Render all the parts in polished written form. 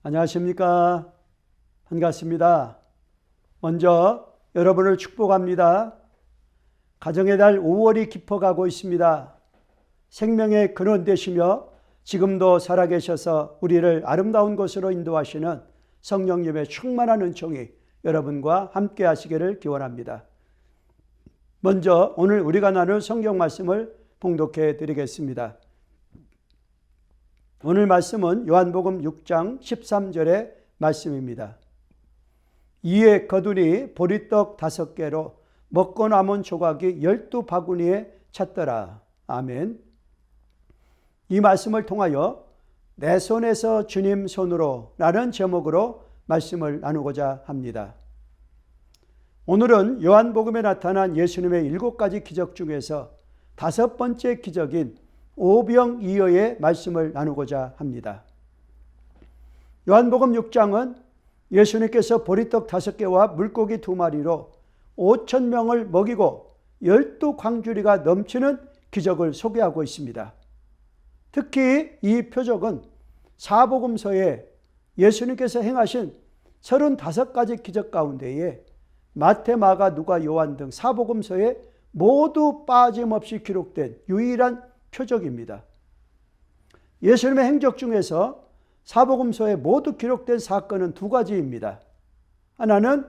안녕하십니까? 반갑습니다. 먼저 여러분을 축복합니다. 가정의 달 5월이 깊어가고 있습니다. 생명의 근원 되시며 지금도 살아계셔서 우리를 아름다운 곳으로 인도하시는 성령님의 충만한 은총이 여러분과 함께 하시기를 기원합니다. 먼저 오늘 우리가 나눌 성경 말씀을 봉독해 드리겠습니다. 오늘 말씀은 요한복음 6장 13절의 말씀입니다. 이에 거두니 보리떡 5개로 먹고 남은 조각이 12바구니에 찼더라. 아멘. 이 말씀을 통하여 내 손에서 주님 손으로 라는 제목으로 말씀을 나누고자 합니다. 오늘은 요한복음에 나타난 예수님의 7가지 기적 중에서 5번째 기적인 오병이어의 말씀을 나누고자 합니다. 요한복음 6장은 예수님께서 보리떡 5개와 물고기 2마리로 5,000명을 먹이고 12광주리가 넘치는 기적을 소개하고 있습니다. 특히 이 표적은 사복음서에 예수님께서 행하신 35가지 기적 가운데에 마태, 마가, 누가, 요한 등 사복음서에 모두 빠짐없이 기록된 유일한 표적입니다. 예수님의 행적 중에서 사복음서에 모두 기록된 사건은 2가지입니다. 하나는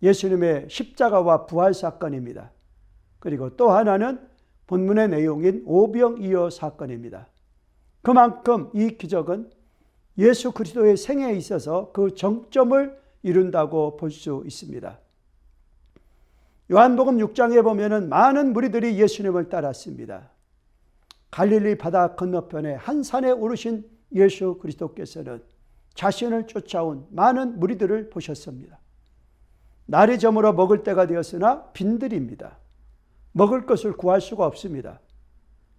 예수님의 십자가와 부활 사건입니다. 그리고 또 하나는 본문의 내용인 오병이어 사건입니다. 그만큼 이 기적은 예수 그리스도의 생애에 있어서 그 정점을 이룬다고 볼 수 있습니다. 요한복음 6장에 보면은 많은 무리들이 예수님을 따랐습니다. 갈릴리 바다 건너편에 한 산에 오르신 예수 그리스도께서는 자신을 쫓아온 많은 무리들을 보셨습니다. 날이 저물어 먹을 때가 되었으나 빈들입니다. 먹을 것을 구할 수가 없습니다.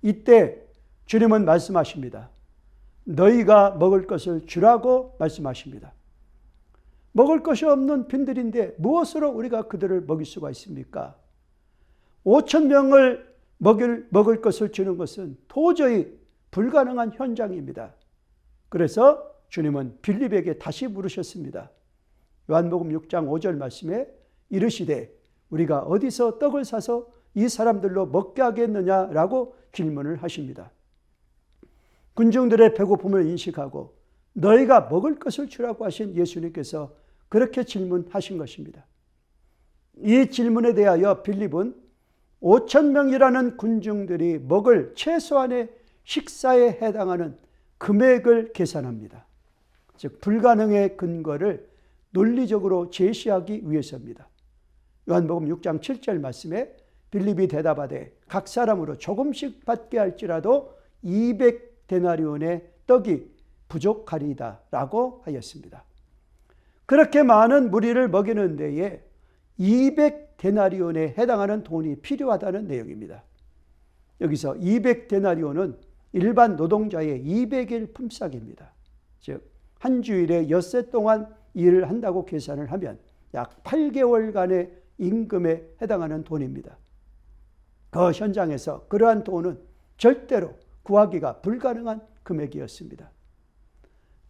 이때 주님은 말씀하십니다. 너희가 먹을 것을 주라고 말씀하십니다. 먹을 것이 없는 빈들인데 무엇으로 우리가 그들을 먹일 수가 있습니까? 5,000명을 먹을 것을 주는 것은 도저히 불가능한 현장입니다. 그래서 주님은 빌립에게 다시 물으셨습니다. 요한복음 6장 5절 말씀에 이르시되 우리가 어디서 떡을 사서 이 사람들로 먹게 하겠느냐라고 질문을 하십니다. 군중들의 배고픔을 인식하고 너희가 먹을 것을 주라고 하신 예수님께서 그렇게 질문하신 것입니다. 이 질문에 대하여 빌립은 5,000명이라는 군중들이 먹을 최소한의 식사에 해당하는 금액을 계산합니다. 즉 불가능의 근거를 논리적으로 제시하기 위해서입니다. 요한복음 6장 7절 말씀에 빌립이 대답하되 각 사람으로 조금씩 받게 할지라도 200데나리온의 떡이 부족하리이다 라고 하였습니다. 그렇게 많은 무리를 먹이는 데에 200데나리온에 해당하는 돈이 필요하다는 내용입니다. 여기서 200데나리온은 일반 노동자의 200일 품삯입니다. 즉 한 주일에 엿새 동안 일을 한다고 계산을 하면 약 8개월간의 임금에 해당하는 돈입니다. 그 현장에서 그러한 돈은 절대로 구하기가 불가능한 금액이었습니다.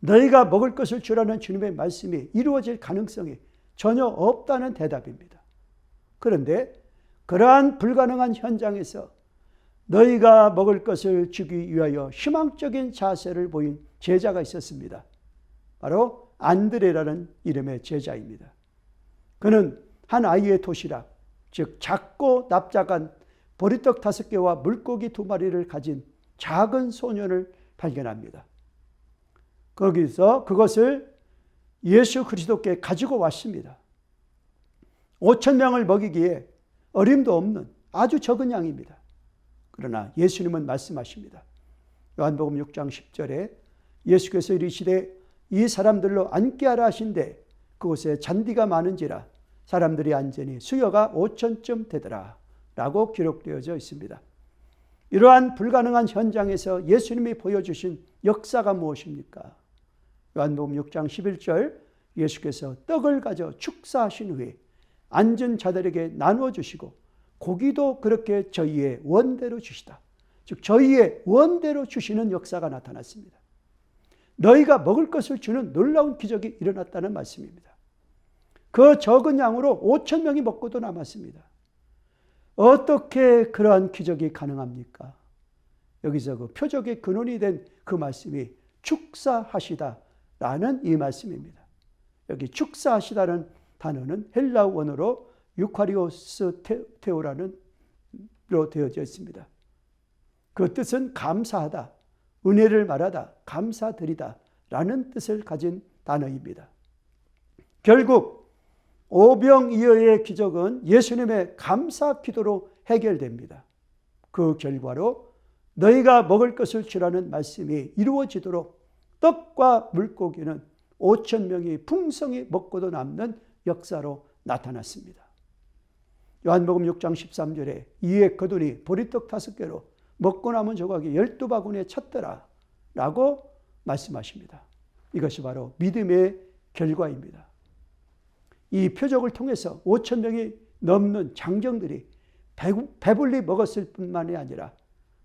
너희가 먹을 것을 주라는 주님의 말씀이 이루어질 가능성이 전혀 없다는 대답입니다. 그런데 그러한 불가능한 현장에서 너희가 먹을 것을 주기 위하여 희망적인 자세를 보인 제자가 있었습니다. 바로 안드레라는 이름의 제자입니다. 그는 한 아이의 도시락, 즉 작고 납작한 보리떡 5개와 물고기 2마리를 가진 작은 소년을 발견합니다. 거기서 그것을 예수 그리스도께 가지고 왔습니다. 5,000명을 먹이기에 어림도 없는 아주 적은 양입니다. 그러나 예수님은 말씀하십니다. 요한복음 6장 10절에 예수께서 이르시되 이 사람들로 앉게 하라 하신데 그곳에 잔디가 많은지라 사람들이 앉으니 수요가 5,000쯤 되더라 라고 기록되어져 있습니다. 이러한 불가능한 현장에서 예수님이 보여주신 역사가 무엇입니까? 요한복음 6장 11절 예수께서 떡을 가져 축사하신 후에 앉은 자들에게 나누어 주시고 고기도 그렇게 저희의 원대로 주시다. 즉 저희의 원대로 주시는 역사가 나타났습니다. 너희가 먹을 것을 주는 놀라운 기적이 일어났다는 말씀입니다. 그 적은 양으로 5천 명이 먹고도 남았습니다. 어떻게 그러한 기적이 가능합니까? 여기서 그 표적의 근원이 된 그 말씀이 축사하시다라는 이 말씀입니다. 여기 축사하시다는 단어는 헬라어 원어로 유카리오스 테오라는 로 되어져 있습니다. 그 뜻은 감사하다, 은혜를 말하다, 감사드리다 라는 뜻을 가진 단어입니다. 결국 오병이어의 기적은 예수님의 감사 기도로 해결됩니다. 그 결과로 너희가 먹을 것을 주라는 말씀이 이루어지도록 떡과 물고기는 5천 명이 풍성히 먹고도 남는 역사로 나타났습니다. 요한복음 6장 13절에 이에 거두니 보리떡 5개로 먹고 남은 조각이 12바구니에 찼더라 라고 말씀하십니다. 이것이 바로 믿음의 결과입니다. 이 표적을 통해서 5천 명이 넘는 장정들이 배불리 먹었을 뿐만이 아니라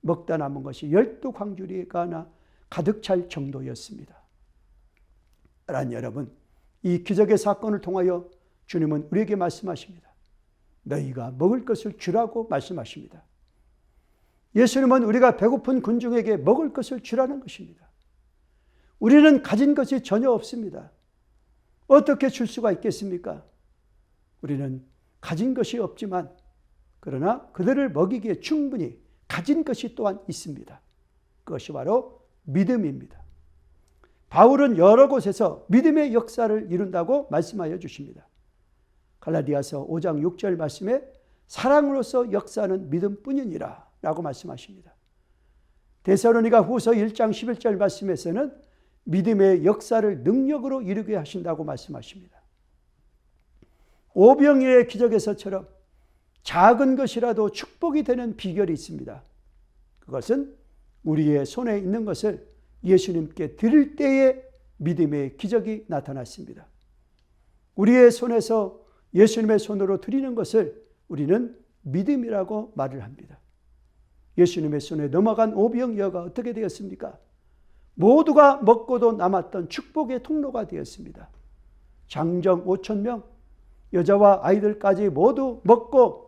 먹다 남은 것이 12광주리가 가득 찰 정도였습니다. 사랑하는 여러분, 이 기적의 사건을 통하여 주님은 우리에게 말씀하십니다. 너희가 먹을 것을 주라고 말씀하십니다. 예수님은 우리가 배고픈 군중에게 먹을 것을 주라는 것입니다. 우리는 가진 것이 전혀 없습니다. 어떻게 줄 수가 있겠습니까? 우리는 가진 것이 없지만 그러나 그들을 먹이기에 충분히 가진 것이 또한 있습니다. 그것이 바로 믿음입니다. 바울은 여러 곳에서 믿음의 역사를 이룬다고 말씀하여 주십니다. 갈라디아서 5장 6절 말씀에 사랑으로서 역사는 믿음뿐이니라 라고 말씀하십니다. 데살로니가 후서 1장 11절 말씀에서는 믿음의 역사를 능력으로 이루게 하신다고 말씀하십니다. 오병이어의 기적에서처럼 작은 것이라도 축복이 되는 비결이 있습니다. 그것은 우리의 손에 있는 것을 예수님께 드릴 때에 믿음의 기적이 나타났습니다. 우리의 손에서 예수님의 손으로 드리는 것을 우리는 믿음이라고 말을 합니다. 예수님의 손에 넘어간 오병이어가 어떻게 되었습니까? 모두가 먹고도 남았던 축복의 통로가 되었습니다. 장정 5천 명, 여자와 아이들까지 모두 먹고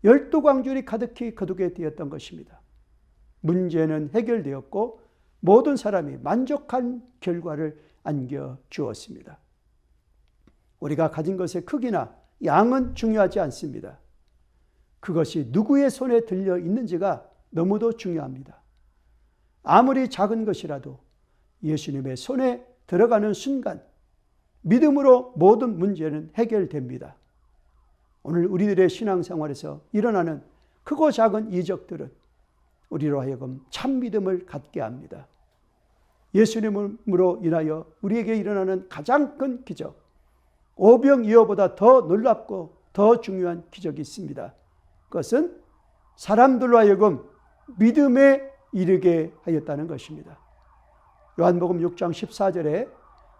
12광줄이 가득히 거두게 되었던 것입니다. 문제는 해결되었고 모든 사람이 만족한 결과를 안겨주었습니다. 우리가 가진 것의 크기나 양은 중요하지 않습니다. 그것이 누구의 손에 들려 있는지가 너무도 중요합니다. 아무리 작은 것이라도 예수님의 손에 들어가는 순간 믿음으로 모든 문제는 해결됩니다. 오늘 우리들의 신앙생활에서 일어나는 크고 작은 이적들은 우리로 하여금 참 믿음을 갖게 합니다. 예수님으로 인하여 우리에게 일어나는 가장 큰 기적, 오병이어보다 더 놀랍고 더 중요한 기적이 있습니다. 그것은 사람들로 하여금 믿음에 이르게 하였다는 것입니다. 요한복음 6장 14절에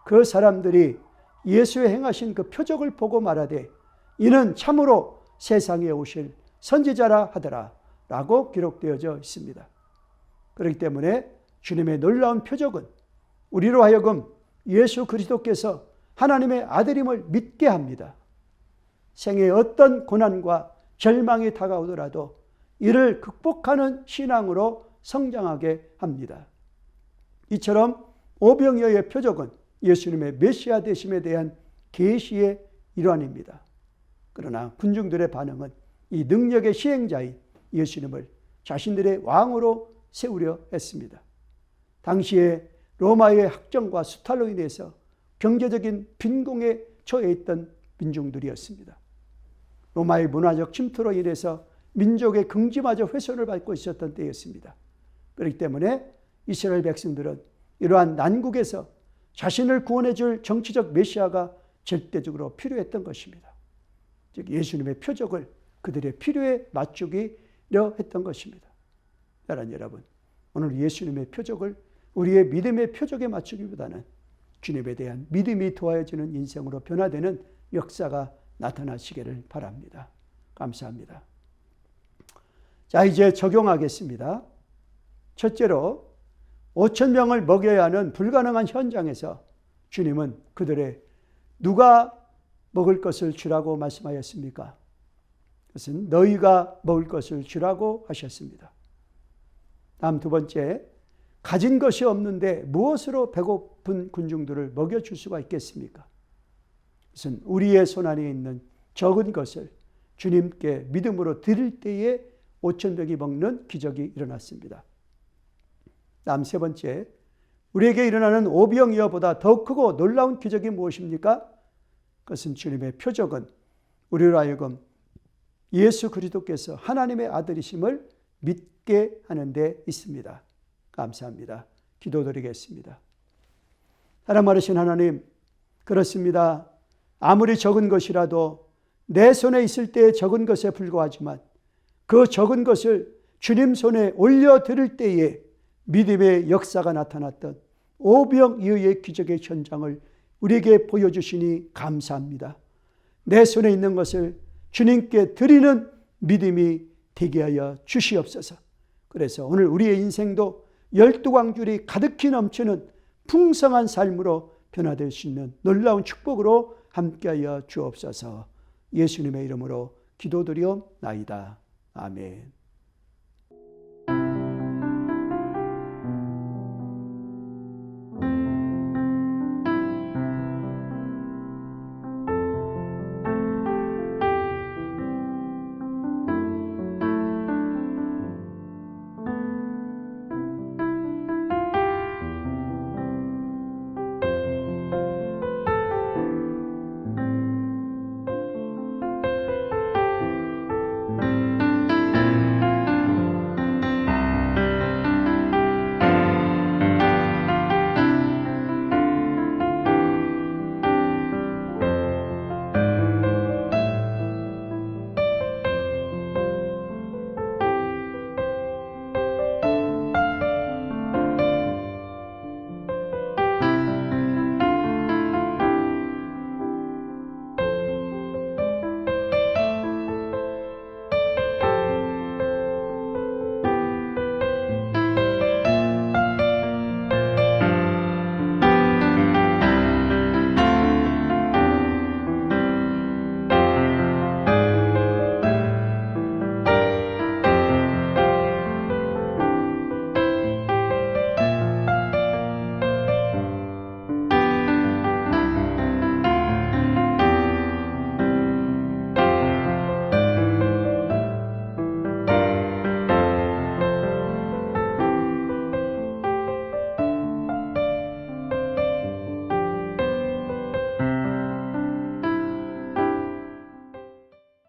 그 사람들이 예수의 행하신 그 표적을 보고 말하되 이는 참으로 세상에 오실 선지자라 하더라 라고 기록되어져 있습니다. 그렇기 때문에 주님의 놀라운 표적은 우리로 하여금 예수 그리스도께서 하나님의 아들임을 믿게 합니다. 생애의 어떤 고난과 절망이 다가오더라도 이를 극복하는 신앙으로 성장하게 합니다. 이처럼 오병이어의 표적은 예수님의 메시아 되심에 대한 계시의 일환입니다. 그러나 군중들의 반응은 이 능력의 시행자인 예수님을 자신들의 왕으로 세우려 했습니다. 당시에 로마의 학정과 수탈로 인해서 경제적인 빈공에 처해 있던 민중들이었습니다. 로마의 문화적 침투로 인해서 민족의 긍지마저 훼손을 받고 있었던 때였습니다. 그렇기 때문에 이스라엘 백성들은 이러한 난국에서 자신을 구원해 줄 정치적 메시아가 절대적으로 필요했던 것입니다. 즉 예수님의 표적을 그들의 필요에 맞추기려 했던 것입니다. 여러분, 오늘 예수님의 표적을 우리의 믿음의 표적에 맞추기보다는 주님에 대한 믿음이 도와지는 인생으로 변화되는 역사가 나타나시기를 바랍니다. 감사합니다. 자, 이제 적용하겠습니다. 첫째로 5천 명을 먹여야 하는 불가능한 현장에서 주님은 그들의 누가 먹을 것을 주라고 말씀하였습니까? 그것은 너희가 먹을 것을 주라고 하셨습니다. 다음 두 번째, 가진 것이 없는데 무엇으로 배고픈 군중들을 먹여줄 수가 있겠습니까? 그것은 우리의 손안에 있는 적은 것을 주님께 믿음으로 드릴 때에 5천 명이 먹는 기적이 일어났습니다. 다음 세 번째, 우리에게 일어나는 오병이어보다 더 크고 놀라운 기적이 무엇입니까? 그것은 주님의 표적은 우리로 하여금 예수 그리스도께서 하나님의 아들이심을 믿게 하는 데 있습니다. 감사합니다. 기도드리겠습니다. 사랑 많으신 하나님, 그렇습니다. 아무리 적은 것이라도 내 손에 있을 때 적은 것에 불과하지만 그 적은 것을 주님 손에 올려드릴 때에 믿음의 역사가 나타났던 오병이어의 기적의 현장을 우리에게 보여주시니 감사합니다. 내 손에 있는 것을 주님께 드리는 믿음이 되게 하여 주시옵소서. 그래서 오늘 우리의 인생도 12광줄이 가득히 넘치는 풍성한 삶으로 변화될 수 있는 놀라운 축복으로 함께하여 주옵소서. 예수님의 이름으로 기도드리옵나이다. 아멘.